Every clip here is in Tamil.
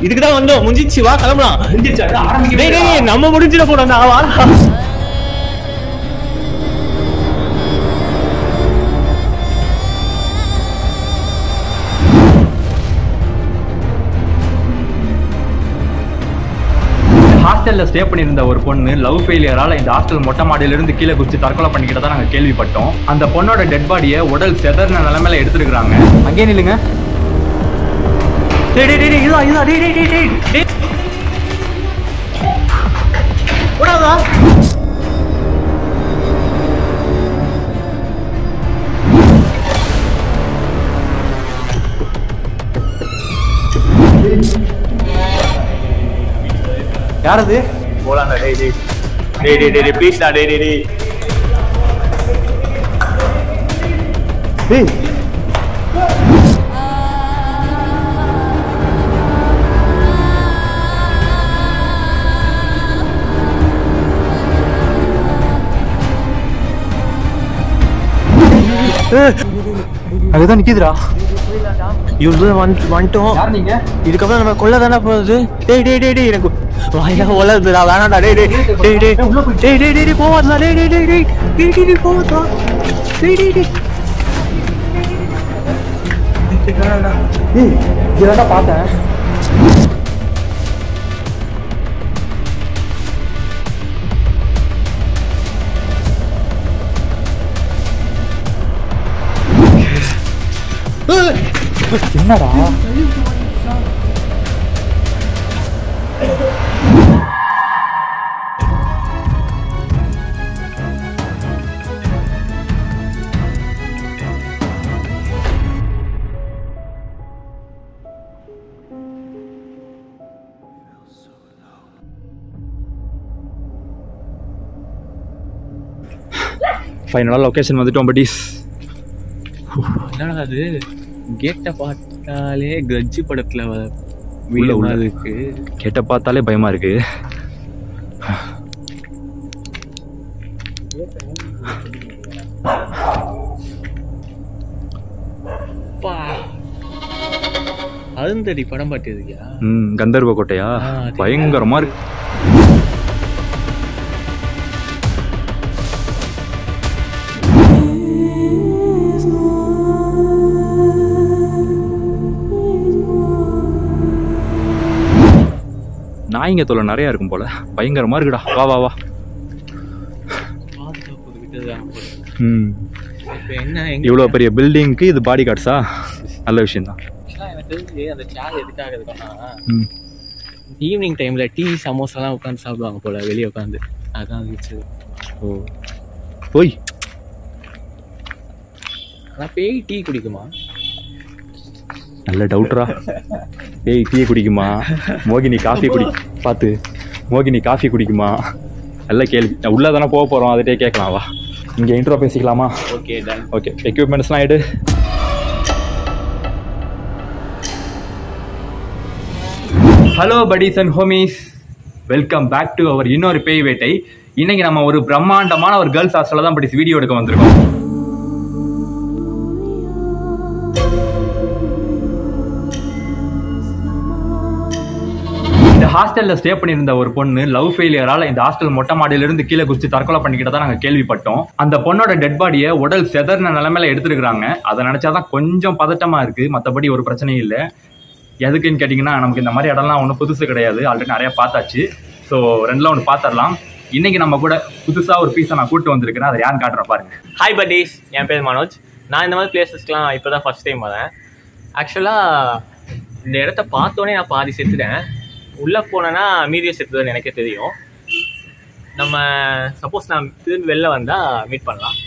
இதுக்குதான் வந்தோம். முடிஞ்சிச்சு, வா கிளம்பலாம். நம்ம முடிஞ்சிட போறோம். ஹாஸ்டல்ல ஸ்டே பண்ணியிருந்த ஒரு பொண்ணு லவ் ஃபெயிலியரால இந்த ஹாஸ்டல் மொட்டை மாடியில இருந்து கீழே குதிச்சு தற்கொலை பண்ணிக்கிட்டதா நாங்க கேள்விப்பட்டோம். அந்த பொண்ணோட டெட் பாடியை உடல் செதறின நிலைமையில எடுத்துருக்காங்க. அங்கே நில்லுங்க. யாரது? போலாம்டா. டேய் ப்ளீஸ்டா. டேய் அங்கதான் நிக்குதுடா. வந்துட்டோம். இதுக்கப்புறம் நம்ம கொல்ல தானே போகுது. டேய் எனக்கு வாயில ஒலதுடா. வேணாடா. டேய் போவாதா. டேய் போவாதா. இதெல்லாம் பார்த்தேன். என்னடா ஃபைனலாக லொக்கேஷன் வந்துட்டோம். பட்டீஸ் என்னடா அது? கேட்டை பார்த்தாலே கஜ்ஜி படத்துல வீடு இருக்கு. கேட்டை பார்த்தாலே பயமா இருக்கு. அருந்ததி படம் பாட்டிருக்கியா? கந்தர்வ கோட்டையா? பயங்கரமா இருக்கு. நாய்ங்க தொலை நிறைய இருக்கும் போல. பயங்கரமா இருக்குடா. வா இவ்வளோ பெரிய பில்டிங்க்கு இது பாடி கார்ட்ஸா? நல்ல விஷயம் தான். அந்த சேர் எதுக்காக இருக்குன்னா ஈவினிங் டைம்ல டீ சமோசாலாம் உட்காந்து சாப்பிடுவாங்க போல வெளியே உட்காந்து. அதான் இருந்துச்சு. ஓ போய் ஆனால் பேய் டீ குடிக்குமா? நல்ல டவுட்ரா. பேய் டீ குடிக்குமா? மோகினி காஃபி பார்த்து மோகினி காஃபி குடிக்குமா? நல்ல கேள்வி. உள்ளே தானே போக போகிறோம், அதுகிட்டே கேட்கலாம். வா இங்கே இன்ட்ரோ பேசிக்கலாமா? Okay done. ஓகே எக்யூப்மெண்ட்ஸ்லாம் எடு. Hello buddies and homies, welcome back to our இன்னொரு பேய் வேட்டை. இன்னைக்கு நம்ம ஒரு பிரம்மாண்டமான ஒரு கேர்ள்ஸ் ஹாஸ்டல்ல தான் படிச்சு வீடியோ எடுக்க வந்திருக்கோம். இந்த ஹாஸ்டல்ல ஸ்டே பண்ணியிருந்த ஒரு பொண்ணு லவ் ஃபெயிலியரால இந்த ஹாஸ்டல் மொட்டை மாடியில இருந்து கீழே குதிச்சு தற்கொலை பண்ணிக்கிட்டதா நாங்க கேள்விப்பட்டோம். அந்த பொண்ணோட டெட் பாடியை உடல் செதறின நிலைமையில எடுத்துருக்காங்க. அதை நினைச்சாதான் கொஞ்சம் பதட்டமா இருக்கு. மற்றபடி ஒரு பிரச்சனையும் இல்லை. எதுக்குன்னு கேட்டிங்கன்னா, நமக்கு இந்த மாதிரி இடம்லாம் ஒன்றும் புதுசு கிடையாது. ஆல்ரெடி நிறையா பார்த்தாச்சு. ஸோ ரெண்டுலாம் ஒன்று பார்த்துடலாம். இன்றைக்கி நம்ம கூட புதுசாக ஒரு பீஸை நான் கூப்பிட்டு வந்திருக்கேன். அதை யாருன்னு காட்டுறேன் பாருங்க. ஹாய் பட்டீஸ், என் பேர் மனோஜ். நான் இந்த மாதிரி பிளேசஸ்க்கெலாம் இப்போ தான் ஃபஸ்ட் டைம் வரேன். ஆக்சுவலாக இந்த இடத்த பார்த்தோன்னே நான் பாதி செத்துட்டேன். உள்ளே போனேன்னா மீதியை செத்துதுன்னு எனக்கே தெரியும். நம்ம சப்போஸ் நான் திரும்பி வெளில வந்தால் மீட் பண்ணலாம்.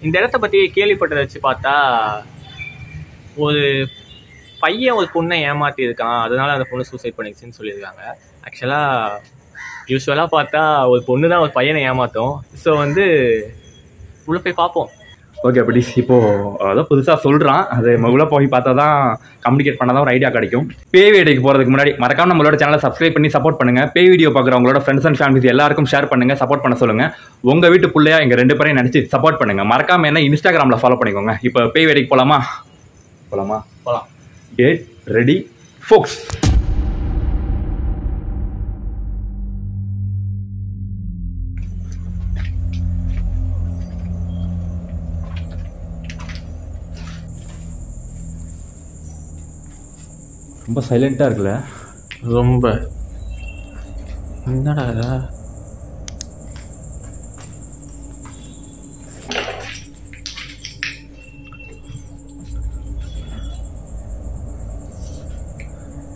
இந்த இடத்த பற்றி கேள்விப்பட்டதை வச்சு பார்த்தா ஒரு பையன் ஒரு பொண்ணை ஏமாற்றி இருக்கான், அதனால அந்த பொண்ணு சூசைட் பண்ணிடுச்சுன்னு சொல்லியிருக்காங்க. யூஸ்வலாக பார்த்தா ஒரு பொண்ணு தான் ஒரு பையனை ஏமாற்றும். ஸோ உள்ளே போய் பார்ப்போம். ஓகே அப்படி இப்போ அதான் புதுசாக சொல்கிறான், அது உள்ள போய் பார்த்தா தான் கம்யூனிகேட் பண்ண தான் ஒரு ஐடியா கிடைக்கும். பேய் வீடியோக்கு போகிறதுக்கு முன்னாடி மறக்காம நம்மளோட சேனலை சப்ஸ்கிரைப் பண்ணி சப்போர்ட் பண்ணுங்கள். பேய் வீடியோ பார்க்குறவங்களோட ஃப்ரெண்ட்ஸ் அண்ட் ஃபேமிலிஸ் எல்லாருக்கும் ஷேர் பண்ணுங்கள், சப்போர்ட் பண்ண சொல்லுங்கள். உங்கள் வீட்டு பிள்ளையா எங்கள் 2 பேரையும் நினச்சி சப்போர்ட் பண்ணுங்கள். மறக்காம என்ன இன்ஸ்டாகிராமில் ஃபாலோ பண்ணிக்கோங்க. இப்போ பேய் வீடியோக்கு போகலாம். கெட் ரெடி ஃபோக்ஸ். ரொம்ப சைலண்டாக இருக்குல்ல? ரொம்ப. என்னடா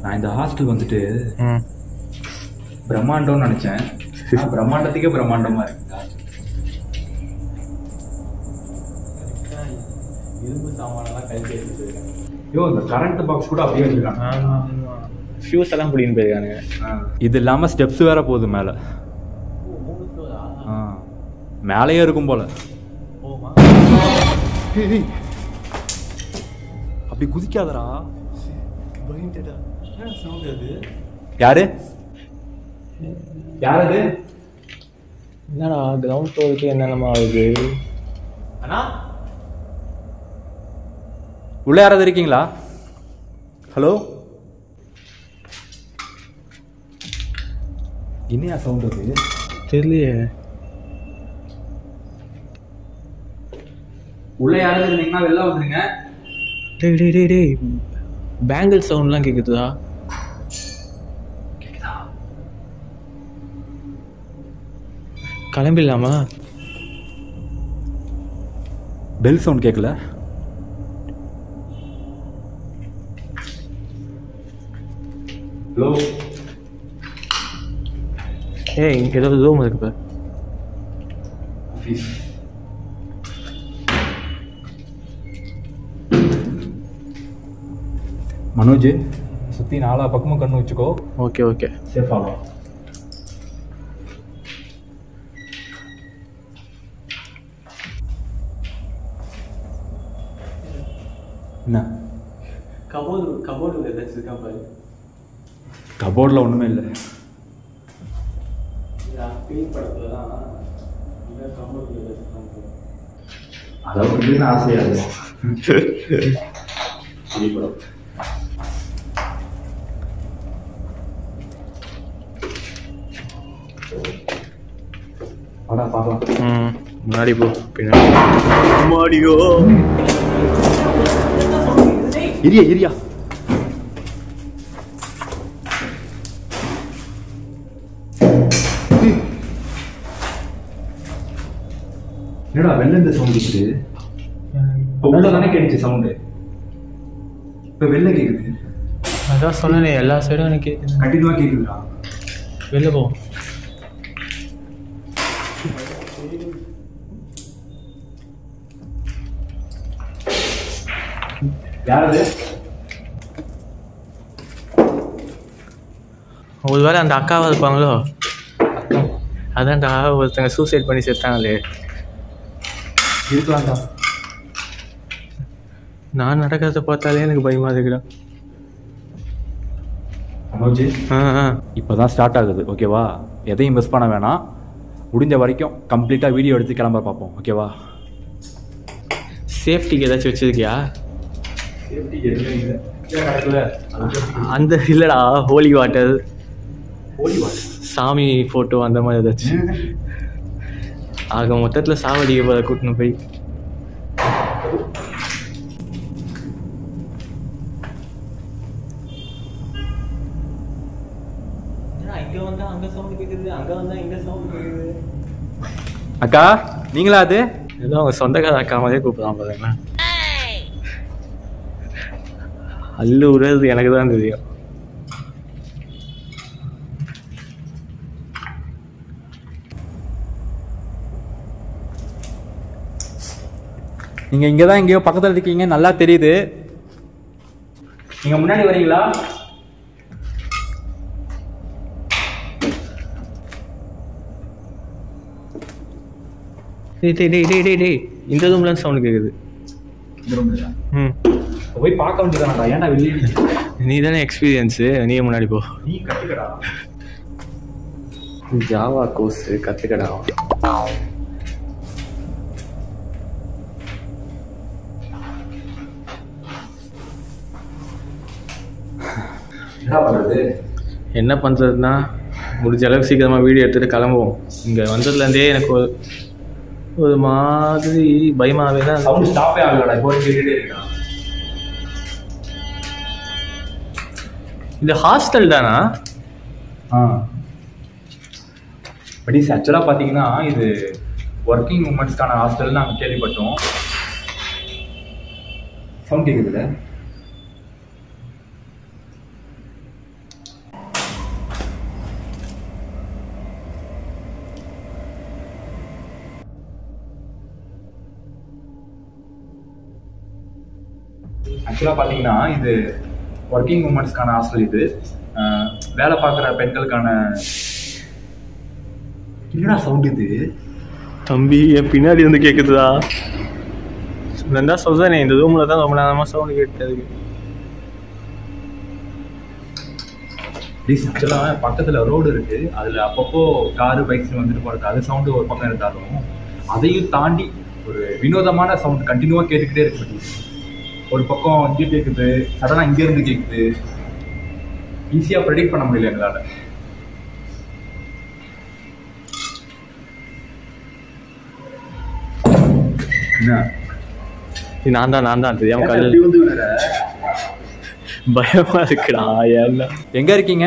நான் இந்த ஹாஸ்டல் வந்துட்டு பிரம்மாண்டம்னு நினைச்சேன். பிரம்மாண்டத்துக்கே பிரம்மாண்டமா இருக்கு. இரும்பு சாமானெல்லாம் கழிச்சு எடுத்துருக்காங்க. ஐயோ, இந்த கரண்ட் பாக்ஸ் கூட அப்படியே வச்சிருக்காங்க. ஃபியூஸ் எல்லாம் பிடின்னு போயிருக்கானுங்க. இது இல்லாமல் ஸ்டெப்ஸ் வேற போகுது மேலே. மேலேயே இருக்கும் போல. அப்படி குதிக்காதரா. யாரு யாரது? என்னடா கிரவுண்ட் ஃப்ளோருக்கு என்னென்னமா ஆகுது? உள்ள யாராவது இருக்கீங்களா? ஹலோ, என்னையா சவுண்ட் வருது? தெரியலையே. உள்ள யாராவது இருந்தீங்கன்னா வெளில வந்துருங்க. டேய் டேய் டேய் டேய், பேங்கிள் சவுண்ட்லாம் கேட்குதா? கிளம்பிடலாமா? பெல் சவுண்ட் கேட்கல. ஹலோ, ஏய் ஏதாவது ரூம் இருக்கு. ஆஃபீஸ். மனோஜ், சுற்றி 4 பக்கமும் கண்ணு வச்சுக்கோ. ஓகே ஓகே, சேஃபாக. என்ன கபோர்டு ஏதாச்சும் இருக்கா பாரு. கபோர்டில் ஒன்றுமே இல்லை. அதாவது ஆசையாக பார்க்கலாம். முன்னாடி போ, பின்னாடி. இரியா என்னடா வெளில இந்த சவுண்ட் கேக்குது? இப்போ உள்ள தானே கேட்டுச்சு சவுண்டு, இப்போ வெளில கேக்குது. அதான் சொன்னேனே, எல்லா சைடும் எனக்கு கேட்குது. கண்டினியூவா கேக்குதுடா. வெளில போ. யாரது? ஒருவேளை அந்த அக்காவா இருப்பாங்களோ? அதான்டா, ஒருத்தங்க சூசைட் பண்ணி செத்தாங்களே. இருக்கலாம்டா. நான் நடக்கிறத பார்த்தாலே எனக்கு பயமா இருக்குடா. மனோஜ், இப்போதான் ஸ்டார்ட் ஆகுது, ஓகேவா? எதையும் மிஸ் பண்ண வேணாம். முடிஞ்ச வரைக்கும் கம்ப்ளீட்டாக வீடியோ எடுத்து கிளம்ப பார்ப்போம், ஓகேவா? சேஃப்டிக்கு ஏதாச்சும் வச்சிருக்கியா? சேஃப்டிக்கு அந்த இல்லைடா, ஹோலி வாட்டர், ஹோலி வாட்டர், சாமி ஃபோட்டோ அந்த மாதிரி ஏதாச்சும். ஆக மொத்தத்தில் சாவடிக்க போத கூட்டின்னு போய். இங்கே வந்தால் அங்கே சவுண்டு கேட்குது, அங்கே வந்தால் இங்கே சவுண்டு கேட்குது. அக்கா, நீங்களா? அது ஏதோ அவங்க சொந்தக்கார அக்கா மாதிரியே கூப்பிடலாம் பாருங்களா. அல்லு உறது எனக்கு தான் தெரியும். நீங்கள் இங்கே தான் எங்கேயோ பக்கத்தில் இருக்கீங்க, நல்லா தெரியுது. நீங்கள் முன்னாடி வரீங்களா? டேய் இந்த ரூம்ல சவுண்ட் கேக்குது. இந்த ரூம்ல போய் பார்க்க வேண்டியதானடா. ஏன்டா வெளியே? நீ தானே எக்ஸ்பீரியன்ஸ், நீ முன்னாடி போ. நீ கத்துக்கடா. Java course கத்துக்கடா. என்ன பண்றதுன்னா முடிஞ்ச அளவுக்கு சீக்கிரமா வீடியோ எடுத்துட்டு கிளம்புவோம். இங்க வந்ததுலேருந்தே எனக்கு ஒரு மாதிரி பயமாவே தான். சவுண்ட் ஸ்டாப்பே ஆகலடா. இப்போ கேட்டுட்டே இருக்கா. இது ஹாஸ்டல் தானா? பட் இது ஆக்சுவலாக பார்த்தீங்கன்னா இது ஒர்க்கிங் உமன்ஸ்க்கான ஹாஸ்டல்னு நாங்கள் கேள்விப்பட்டோம். சவுண்ட் கேட்குதுல்ல? ஆக்சுவலாக பார்த்தீங்கன்னா இது ஒர்க்கிங் உமன்ஸ்க்கான ஹாஸ்டல். இது வேலை பார்க்குற பெண்களுக்கான. என்னடா சவுண்ட் இது? தம்பி என் பின்னாடி வந்து கேட்குதுதா. நான் தான் சொல்றேனே, இந்த ரூம்ல தான் ரொம்ப நேரமாக சவுண்டு கேட்டது. ஆக்சுவலாக பக்கத்தில் ரோடு இருக்கு, அதில் அப்பப்போ காரு பைக்ஸ் வந்துட்டு போகிறது. அது சவுண்டு ஒரு பக்கம் இருந்தாலும் அதையும் தாண்டி ஒரு வினோதமான சவுண்ட் கண்டினியூவாக கேட்டுக்கிட்டே இருக்கு. ஒரு பக்கம் இங்கே கேட்குது, சடனாக இங்கேருந்து கேட்குது. ஈஸியாக ப்ரெடிக்ட் பண்ண முடியல எங்களால். என்ன நான் தான் தெரியாம கல் பயமா இருக்குடா. எங்க இருக்கீங்க?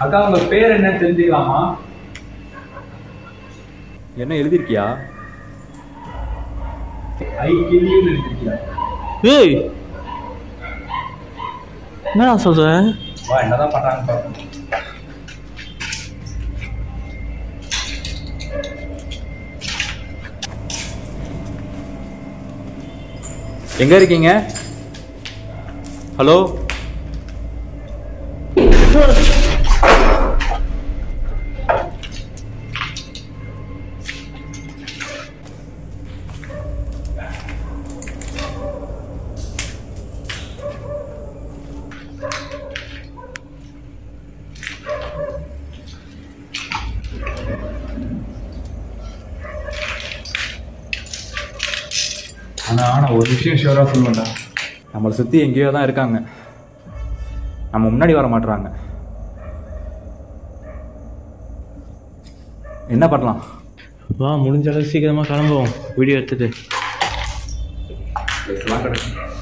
அக்கா உங்க பேர் என்ன தெரிஞ்சுக்கலாமா? என்ன எழுதிருக்கியா? ஐ கில் யூ எழுதிருக்கியா? ஏய் என்னடா சொல்ற? வா என்னதான் பண்றாங்க பாருங்க. எங்க இருக்கீங்க? ஹலோ ஆனால் ஒரு விஷயம் ஷியூராக சொல்லுவேன்டா, நம்மளை சுற்றி எங்கேயோ தான் இருக்காங்க, நம்ம முன்னாடி வர மாட்டுறாங்க. என்ன பண்ணலாம்? வா முடிஞ்ச அளவுக்கு சீக்கிரமாக கிளம்புவோம் வீடியோ எடுத்துட்டு.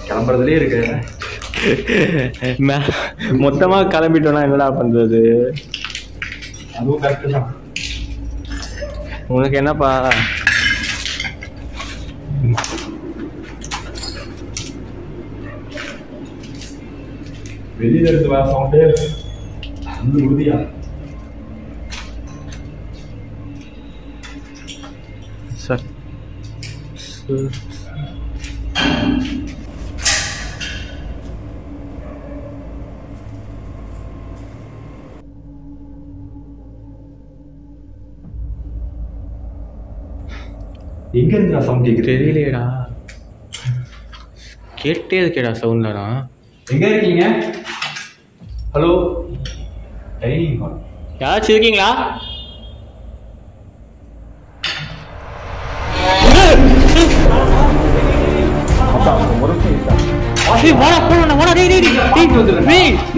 கிளம்புறதுலேயே இருக்கு. மொத்தமாக கிளம்பிட்டோம்னா என்னடா பண்ணுறது? அதுவும் கரெக்டு தான். உனக்கு என்னப்பா? வெளியில இருந்து வர சவுண்டே வந்து உறுதியா சார். எங்க இருந்தா சவுண்ட் கேக்குது? தெரியலையேடா, கேட்டே இருக்கேடா சவுண்டாடா. எங்க இருக்கீங்க? ஹலோ டைனிங் ஹால் யாராச்சும் இருக்கீங்களா?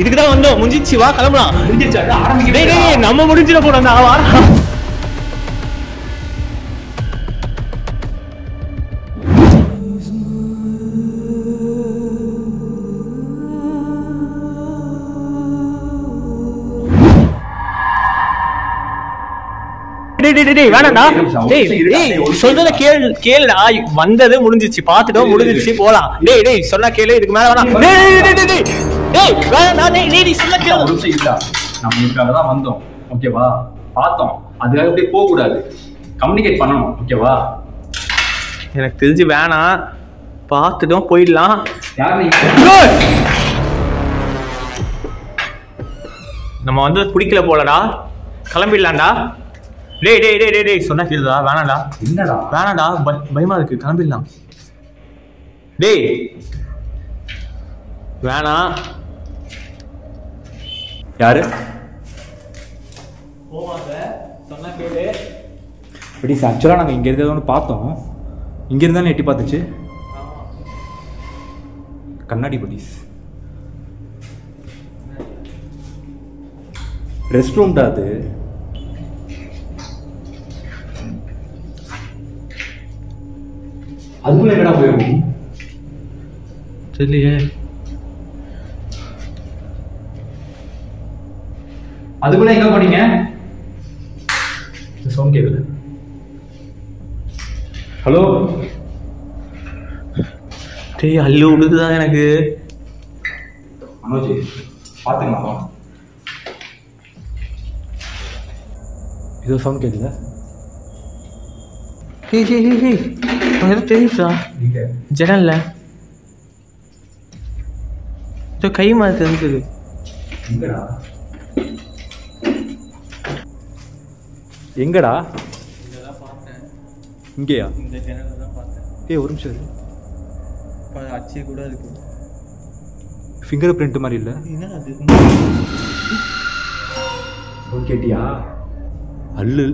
இதுக்குதான் வந்தோம். முடிஞ்சிச்சு, வா கிளம்பலாம். நம்ம முடிஞ்சிட போறோம். சொல்றத கேளுடா. வந்தது முடிஞ்சிச்சு, பாத்துட்டோம், முடிஞ்சிச்சு, போலாம். டேய் சொன்னா கேளு, இதுக்கு மேல வேணாம். நம்மளுக்காக தான் வந்தோம், ஓகேவா? பார்த்தோம், அதுக்காக அப்படியே போக கூடாது, கம்யூனிகேட் பண்ணணும், ஓகேவா? எனக்கு தெரிஞ்சு வேணாம், பார்த்துட்டோம், போயிடலாம். நம்ம வந்து பிடிக்கல போலடா. கிளம்பிடலாம்டா. டேய் டேய் டேய் டேய் சொன்னா கேளுடா. வேணாடா. என்னடா வேணாடா, பயமா இருக்கு. கிளம்பிடலாம். டேய் வேணாம். யாரு போவாங்க சொன்னா கேளு. படிஸ் ஆக்சுவலாக நாங்கள் இங்கே இருந்தது ஒன்று பார்த்தோம். இங்கே இருந்தாலும் எட்டி பார்த்துச்சு. கண்ணாடி படிஸ் ரெஸ்ட் ரூம்டா அது. அதுக்குள்ள எங்கடா போயிருக்கும் தெரியலையே. அதுக்குள்ள எங்க போனீங்க? சவுண்ட் கேக்குது. ஹலோ டேய் அல்லு விடுதுதான் எனக்கு. மனோஜ் பாத்துங்களா? ஏதோ சவுண்ட் கேக்குதா? ஹே ஹே ஹே ஹே ஏதோ தெரியுதா ஜன்னல்ல? ஏதோ கை மாதிரி தெரிஞ்சது. எங்கடா எங்கடா? இதெல்லாம் பார்த்தேன். இங்கேயா? இந்த ஜன்னல்ல தான் பார்த்தேன். ஏய் ஒரு நிமிஷம் இரு. அச்சே கூட இருக்கு. ஃபிங்கர் பிரிண்ட் மாதிரி இல்லை. என்ன அது? சவுண்ட் கேட்டியா? அல்லு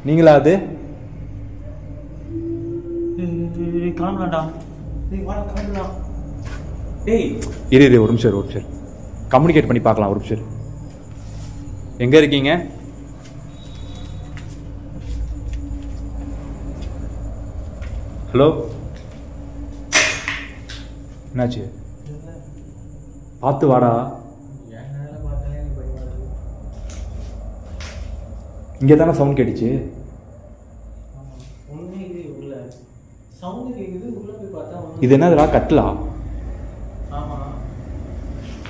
நீங்களா அது? கிளம்பலாம்டா. டேய் வாடா கிளம்பலாம். டேய் இரு ஒரு நிமிஷம் ஒரு நிமிஷம் கம்யூனிகேட் பண்ணி பார்க்கலாம். ஒரு நிமிஷம் எங்க இருக்கீங்க? ஹலோ என்னாச்சு? பார்த்து வாடா. இங்கே தானே சவுண்ட் கேட்டுச்சு. இது என்னதுடா? கட்டலா?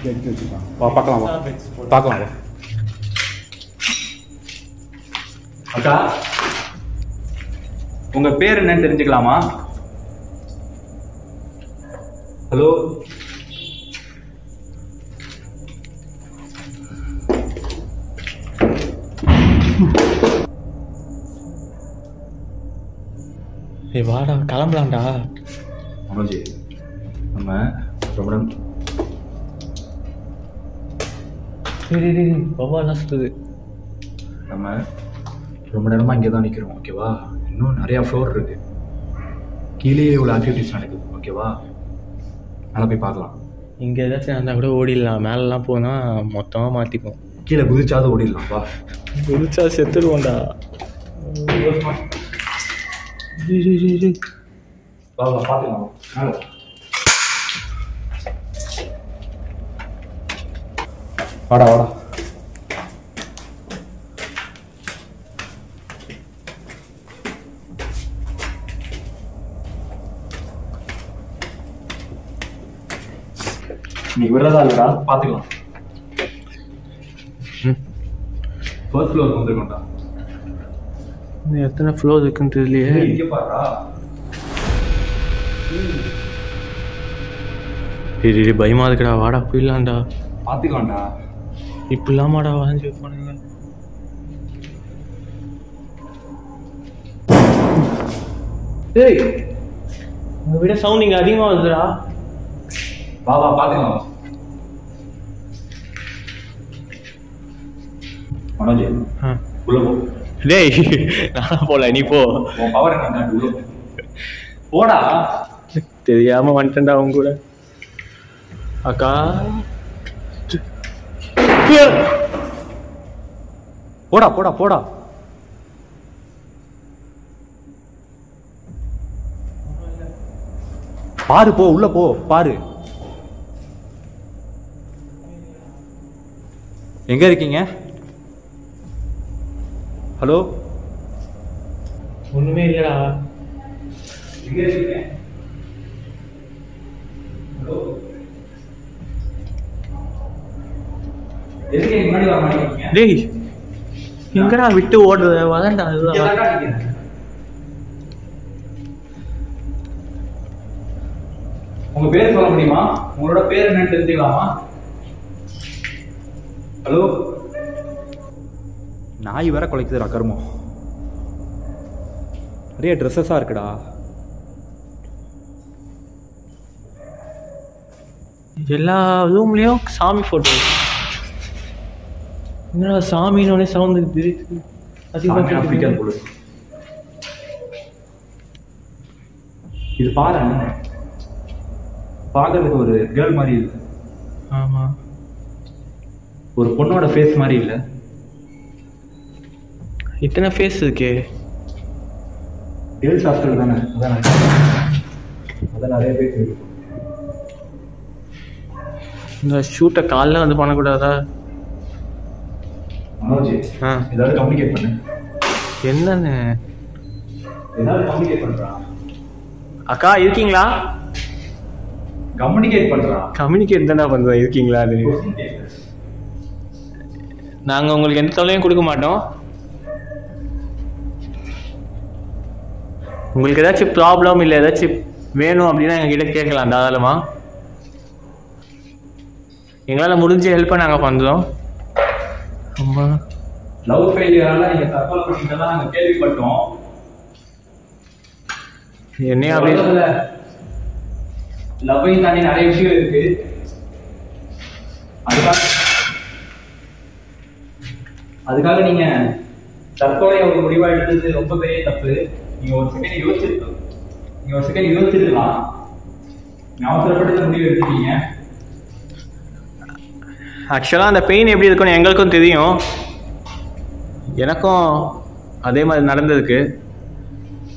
எடுத்து வச்சுக்கலாம். வா பார்க்கலாம். வா பார்க்கலாம். வா அக்கா உங்க பேர் என்னன்னு தெரிஞ்சுக்கலாமா? ஹலோ ஏய் வாடா கிளம்பலாம்டா. மனோஜ் நம்ம ரொம்ப பவாலாம் சுத்துது. நம்ம ரொம்ப நேரமாக இங்கே தான் நிற்கிறோம். ஓகேவா? இன்னும் நிறையா ஃப்ளோர் இருக்கு. கீழே இவ்வளோ ஆக்டிவிட்டிஸ் நடக்குது. ஓகேவா? மேலே போய் பார்க்கலாம். இங்கே ஏதாச்சும் இருந்தால் கூட ஓடிடலாம். மேலெலாம் போனால் மொத்தமாக மாற்றிப்போம். கீழே குதிச்சாவது ஓடிடலாம். வா குதிச்சா செத்துடுவோண்டா. வா வா பார்த்துக்கலாம். மேலே வாடா வாடா. நீ விடுறதா இல்லடா? பார்த்துக்கலாம். ஃபர்ஸ்ட் ஃப்ளோர் வந்துருக்கோம்டா. எத்தனை ஃப்ளோர் இருக்குன்னு தெரியலையே. இங்கே பாருடா. பயமா இருக்குடா. வாடா போயிடலாம்டா. பார்த்துக்கலாம்டா. இப்படிலாமாடா வரைஞ்சி போனீங்க? ஏய் உங்க விட சவுண்ட் இங்கே அதிகமாக வருதுடா. வா வா பார்த்துக்கலாம். மனோஜ் உள்ள போ. டேய் நானா போல, நீ போ. உன் பவர் என்ன? உள்ள போ. போடா. தெரியாம வந்துட்டேன்டா அவங்க கூட. அக்கா போடா போடா போடா. பாரு போ. உள்ள போ பாரு. எங்க இருக்கீங்க? ஹலோ ஒண்ணுமே இல்லடா. எங்க இருக்கீங்க? ஹலோ எதுக்கு முன்னாடி வர மாட்டீங்க? டேய் எங்கடா விட்டு ஓடுற? வரேன்டா. அதுதான் உங்க பேர் சொல்ல முடியுமா? உங்களோட பேர் என்னன்னு தெரிஞ்சுக்கலாமா? ஹலோ, நாய் வேற குலைக்குதுடா கருமம். நிறைய ட்ரெஸ்ஸஸாக இருக்குடா. எல்லா ரூம்லேயும் சாமி ஃபோட்டோ. என்னடா சாமின்னு சவுண்ட் இருக்குது. பிடிக்காது போல. இது பாரு, பார்க்கறதுக்கு ஒரு கேர்ள் மாதிரி இருக்கு. ஆமாம், ஒரு பொண்ணோட ஃபேஸ் மாதிரி இல்லை. இத்தனை ஃபேஸ் இருக்கே. கேர்ள்ஸ் ஹாஸ்டல் தானே, அதான் நிறைய பேர் இருக்கு. இந்த ஷூட்டை காலைல வந்து பண்ணக்கூடாதா? மனோஜ், ஏதாவது கம்யூனிகேட் பண்ணு. என்னன்னு ஏதாவது கம்யூனிகேட் பண்றா? அக்கா இருக்கீங்களா? கம்யூனிகேட் பண்றா. கம்யூனிகேட் தானே பண்ணுறோம். இருக்கீங்களா? அது நாங்கள் உங்களுக்கு எந்த தொல்லையும் கொடுக்க மாட்டோம். உங்களுக்கு ஏதாச்சும் ப்ராப்ளம் இல்லை ஏதாச்சும் வேணும் அப்படின்னா எங்ககிட்ட கேட்கலாம் தாராளமாக. எங்களால் முடிஞ்ச ஹெல்ப்பை நாங்கள் பண்ணுறோம். ஆமாம், லவ் ஃபெயிலியரால நீங்க தற்கொலை பண்ணிட்டதா நாங்க கேள்விப்பட்டோம். என்னையும் அப்படி லவ்வையும் தாண்டி நிறைய விஷயம் இருக்கு. அதுக்காக நீங்க தற்கொலை ஒரு முடிவா எடுத்தது ரொம்ப பெரிய தப்பு. நீங்க ஒரு செகண்ட் யோசிச்சிருக்கலாம். அவசரப்பட்டு முடிவு எடுத்துட்டீங்க. ஆக்சுவலாக அந்த பெயின் எப்படி இருக்குன்னு எங்களுக்கும் தெரியும். எனக்கும் அதே மாதிரி நடந்திருக்கு.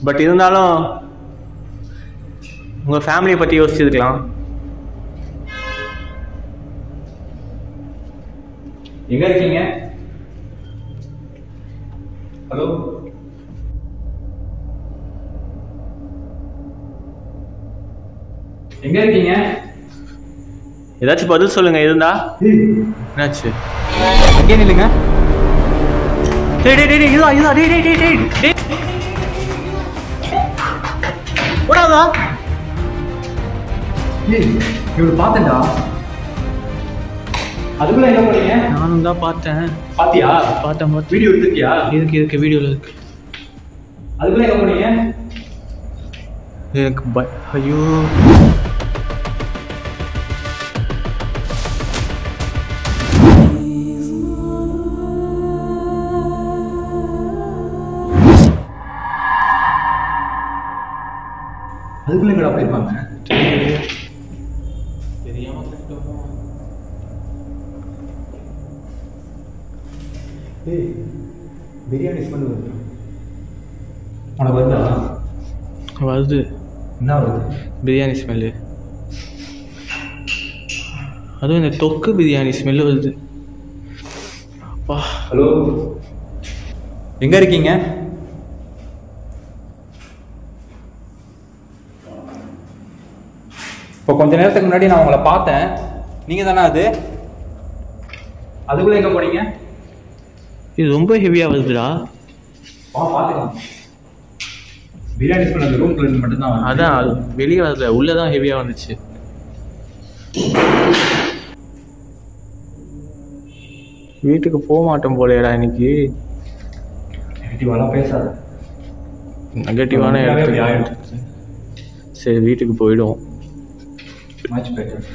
பட் இருந்தாலும் உங்கள் ஃபேமிலியை பற்றி யோசிச்சிருக்கலாம். எங்க இருக்கீங்க? ஹலோ, எங்க இருக்கீங்க? ஏதாச்சும் பதில் சொல்லுங்க. இருந்தா என்னாச்சு? எங்கே நில்லுங்க. இவரு பார்த்தேன்டா. அதுக்குள்ள என்ன பண்ணீங்க? நானும் தான் பார்த்தேன். பாத்தியா? பார்த்தேன். வீடியோ எடுத்துக்கியா? இருக்கு வீடியோவில் இருக்கு. அதுக்குள்ள என்ன பண்ணீங்க? எனக்கு ஐயோ, அதுக்குள்ள எங்கடா போயிருப்பாங்க? தெரியாம பிரியாணி ஸ்மெல் வருது. உனக்கு வருதா? வருது. என்ன வருது? பிரியாணி ஸ்மெல்லு. அதுவும் இந்த தொக்கு பிரியாணி ஸ்மெல்லு வருது. அப்பா. ஹலோ, எங்க இருக்கீங்க? இப்போ கொஞ்ச நேரத்துக்கு முன்னாடி நான் உங்களை பார்த்தேன். நீங்க தானே அது? அதுக்குள்ள எங்க போனீங்க? இது ரொம்ப ஹெவியா வருதுடா. பார்த்துக்கலாம். பிரியாணி ஸ்மெல் அந்த ரூம்ல இருந்து மட்டும்தான் வருது. அதான் வெளியே வரல, உள்ளதான் ஹெவியா வந்துச்சு. வீட்டுக்கு போக மாட்டோம் போலேடா இன்னைக்கு. நெகட்டிவாலாம் பேசாத. நெகட்டிவான இடத்துக்கு. சரி, வீட்டுக்கு போயிடுவோம். Much better.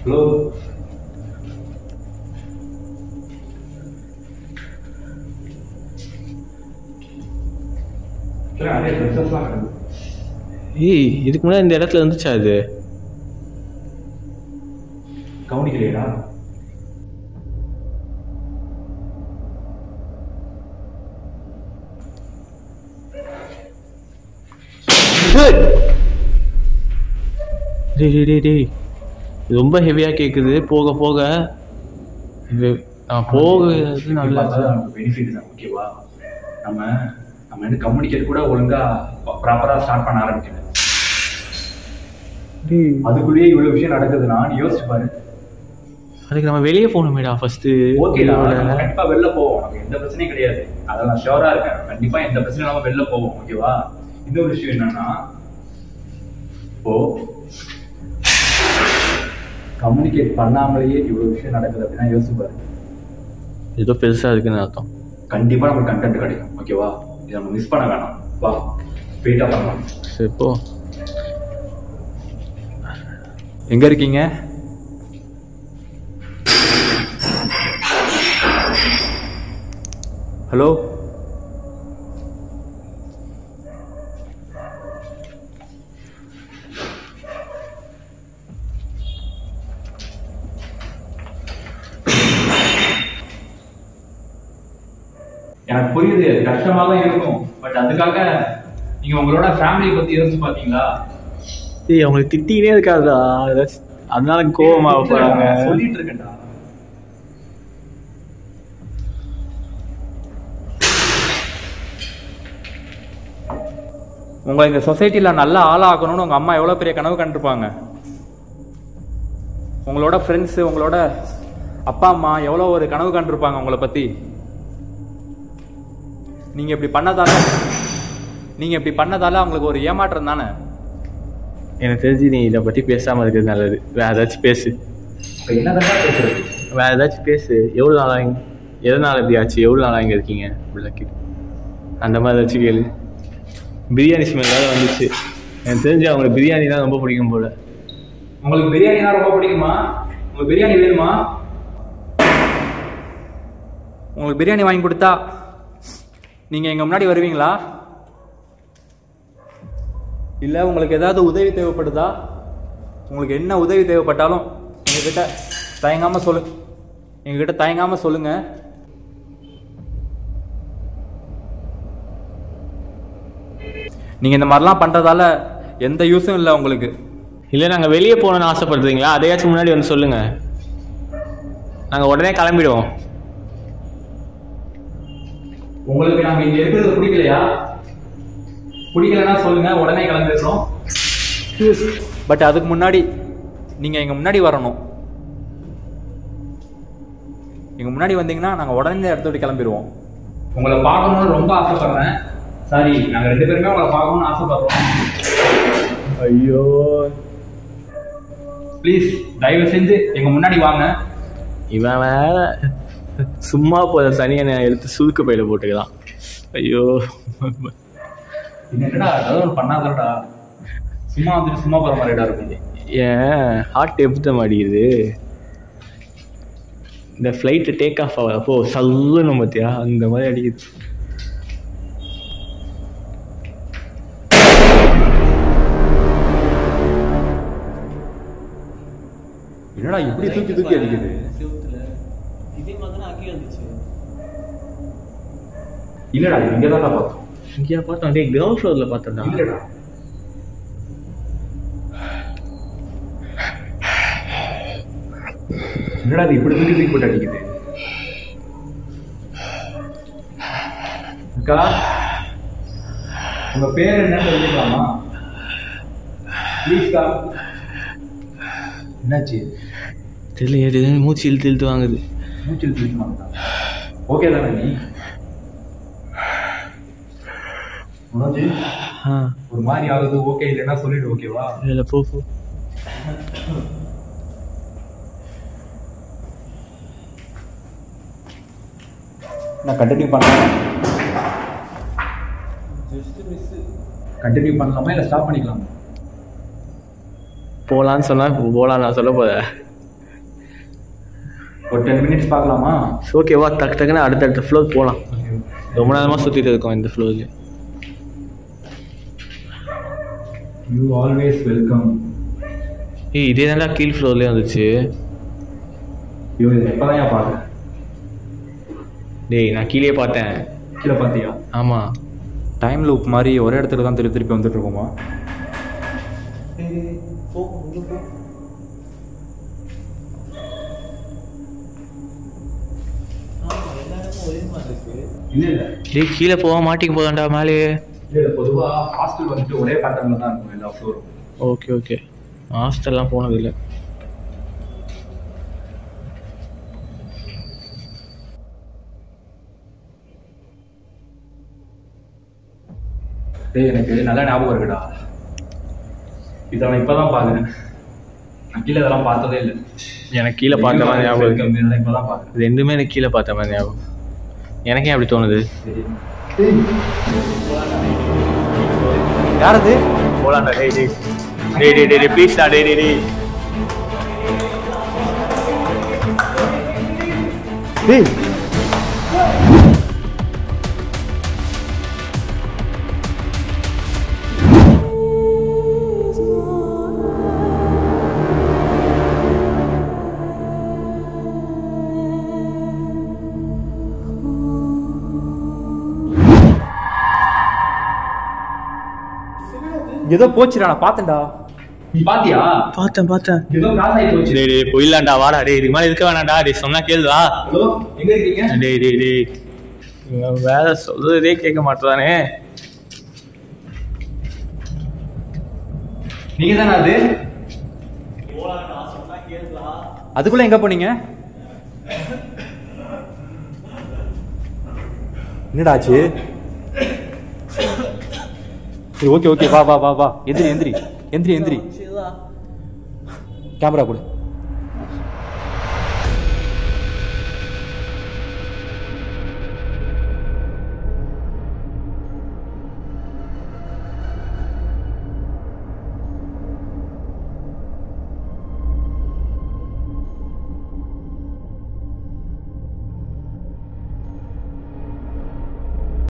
ஹலோ, ஏய், இதுக்கு முன்னாடி இந்த இடத்துல இருந்துச்சா? அது கவனிக்கலையா? டேய் ரொம்ப ஹெவியா கேக்குது. போக போக போகிறது நல்லா பெனிஃபிட் தான். ஓகேவா? நம்ம வந்து கம்யூனிகேட் கூட ஒழுங்கா ப்ராப்பரா ஸ்டார்ட் பண்ண ஆரம்பிக்கல. அதுக்குள்ளேயே இவ்வளவு விஷயம் நடக்குதுன்னா நீ யோசிச்சு பாரு. அதுக்கு நம்ம வெளியே போகணுமேடா ஃபர்ஸ்ட். ஓகேடா, கண்டிப்பா வெளில போவோம். நமக்கு எந்த பிரச்சனையும் கிடையாது. அதில் நான் ஷியோரா இருக்கேன். கண்டிப்பா எந்த பிரச்சனையும் நம்ம வெளில போவோம். ஓகேவா? இன்னொரு விஷயம் என்னன்னா, இப்போ கம்யூனிகேட் பண்ணாமலேயே இவ்வளவு விஷயம் நடக்குது அப்படின்னா யோசிச்சு பாரு. ஏதோ பெருசா இருக்குன்னு அர்த்தம். கண்டிப்பா நமக்கு கண்டென்ட் கிடைக்கும். ஓகேவா? இதை நம்ம மிஸ் பண்ண வேணாம். வா வெயிட்டா பண்ணலாம். சரி போ. எங்க இருக்கீங்க? ஹலோ, எனக்கு புரியுது, கஷ்டமா தான் இருக்கும். பட் அதுக்காக நீங்க உங்களோட ஃபேமிலியை பத்தி யோசிச்சு பாத்தீங்களா? ஏய், அவங்களுக்கு திட்டினே இருக்காதா? அதனால கோவமா போறாங்க. சொல்லிட்டு இருக்கேன்டா. உங்க இந்த சொசைட்டில நல்ல ஆளாகணும்னு உங்க அம்மா எவ்வளவு பெரிய கனவு கண்டிருப்பாங்க. உங்களோட ஃப்ரெண்ட்ஸ், உங்களோட அப்பா அம்மா எவ்வளோ ஒரு கனவு கண்டிருப்பாங்க உங்களை பத்தி. நீங்க இப்படி பண்ணதால அவங்களுக்கு ஒரு ஏமாற்றம் தானே. எனக்கு தெரிஞ்சு நீ இதை பத்தி பேசாம இருக்கிறது நல்லது. வேற ஏதாச்சும் பேசு. என்னதான் பேசுறது? வேற ஏதாச்சும் பேசு. எவ்வளவு நாளா, எதனால இப்படி ஆச்சு, எவ்வளவு நாளா இங்க இருக்கீங்க, அந்த மாதிரி ஏதாச்சும் கேளு. பிரியாணி ஸ்மெல் வேற வந்துச்சு. எனக்கு தெரிஞ்சு அவங்களுக்கு பிரியாணி தான் ரொம்ப பிடிக்கும் போல. உங்களுக்கு பிரியாணினா ரொம்ப பிடிக்குமா? உங்களுக்கு பிரியாணி வேணுமா? உங்களுக்கு பிரியாணி வாங்கி கொடுத்தா நீங்க எங்க முன்னாடி வருவீங்களா? இல்ல உங்களுக்கு ஏதாவது உதவி தேவைப்படுதா? உங்களுக்கு என்ன உதவி தேவைப்பட்டாலும் எங்ககிட்ட தயங்காம சொல்லுங்க. நீங்க இந்த மாதிரிலாம் பண்றதால எந்த யூஸும் இல்லை உங்களுக்கு. இல்ல நாங்க வெளியே போகணும்னு ஆசைப்படுறீங்களா? அதையாச்சும் முன்னாடி வந்து சொல்லுங்க, நாங்க உடனே கிளம்பிடுவோம். உங்களுக்கு நாங்க இங்க இருக்கிறது பிடிக்கலையா? பிடிக்கலன்னா சொல்லுங்க, உடனே கிளம்பிடுறோம். பட் அதுக்கு முன்னாடி நீங்க எங்க முன்னாடி வரணும். எங்க முன்னாடி வந்தீங்கன்னா நாங்க உடனே இடத்த விட்டு கிளம்பிடுவோம். உங்களை பார்க்கணும்னு ரொம்ப ஆசைப்படுறேன். சாரி, நாங்க 2 பேருமே உங்களை பார்க்கணும்னு ஆசைப்படுறோம். ஐயோ, ப்ளீஸ் தயவு செஞ்சு எங்க முன்னாடி வாங்க. இவன் வேற சும்மா போத தனியை எடுத்து சுருக்க பையில போட்டுக்கலாம். ஐயோ, என்னடா ஏதாவது பண்ணாதடா. சும்மா வந்துட்டு சும்மா போற மாதிரிடா இருக்கும். ஏன் ஹார்ட் எப்படி மாடிக்குது? இந்த ஃப்ளைட்டு டேக் ஆஃப் ஆகிறப்போ சல்லுன்னு பார்த்தியா, அந்த மாதிரி அடிக்குது. என்னடா இப்படி தூக்கி அடிக்குது? இல்லடா, இங்கதான் பார்த்தோம். இங்கேயா பார்த்தோம்? டே, கிரவுண்ட் ஃப்ளோர்ல பார்த்தோம்டா. இல்லடா, என்னடா இது இப்படி தூக்கி போட்டு அடிக்குது? அக்கா, உங்க பேர் என்னன்னு தெரிஞ்சுக்கலாமா? ப்ளீஸ்க்கா. என்னாச்சு? தெரியல, மூச்சு இழுத்து வாங்குது. மூச்சு இழுத்து வாங்குதா? ஓகே தானே நீ? ஒரு மாதிரி ஆகுது. ஓகே இல்லைன்னா சொல்லிடு. ஓகேவா? இல்ல, போ. நான் கண்டினியூ பண்ணலாம். கண்டினியூ பண்ணலாமா இல்லை ஸ்டாப் பண்ணிக்கலாமா? போகலான்னு சொன்னா போகலாம், நான் சொல்ல போறேன். ஒரு 10 minutes பார்க்கலாமா? ஓகேவா? டக்குன்னு அடுத்தடுத்த ஃப்ளோர் போகலாம். ரொம்ப நேரமாக சுற்றிட்டு இருக்கோம் இந்த ஃப்ளோர்ல. You always welcome. ஏய், இதே தான்டா கீழ் ஃப்ளோர்லேயே வந்துச்சு. ஐயோ, இதை எப்போதான் பார்க்குறேன்? டேய், நான் கீழே பார்த்தேன். கீழே பார்த்தியா? ஆமாம். டைம் லூப் மாதிரி ஒரே இடத்துல தான் திருப்பி வந்துட்டு இருக்கோமா? டேய், கீழே போக மாட்டிக்க போதாண்டா மேலே. இல்லை, பொதுவாக ஹாஸ்டல் வந்துட்டு ஒரே பேட்டர்னில் தான் இருக்கும் எல்லா ஃப்ளோரும். ஓகே. ஹாஸ்டல்லாம் போனதில்லை. டேய், எனக்கு நல்ல ஞாபகம் இருக்குடா. இதை நான் இப்போதான் பார்க்குறேன். கீழே இதெல்லாம் பார்த்ததே இல்லை. எனக்கு கீழே பார்த்த மாதிரி ஞாபகம் இருக்கு. இப்போதான் பார்த்தேன். ரெண்டுமே எனக்கு கீழே பார்த்த மாதிரி ஞாபகம். எனக்கே அப்படி தோணுது. யாரது? போலாண்டா. டேய் டேய் டேய் டேய் டேய் ப்ளீஸ் டா. டேய் டேய் டேய் டேய் ஏதோ போச்சுடா, நான் பார்த்தேன்டா. நீ பாத்தியா? பார்த்தேன். ஏதோ கிராஸ் ஆகி போச்சு. டேய் டேய் போயிடலாம்டா, வாடா. டேய் இது மாதிரி இருக்க வேணாம்டா. டேய் சொன்னா கேளுடா. ஹலோ, எங்க இருக்கீங்க? டேய் டேய் டேய் இவன் வேற சொல்றதே கேட்க மாட்டானே. நீங்க தானே அது? அதுக்குள்ள எங்க போனீங்க? என்னடாச்சு? ஓகே வா எந்திரி கேமரா கொடு.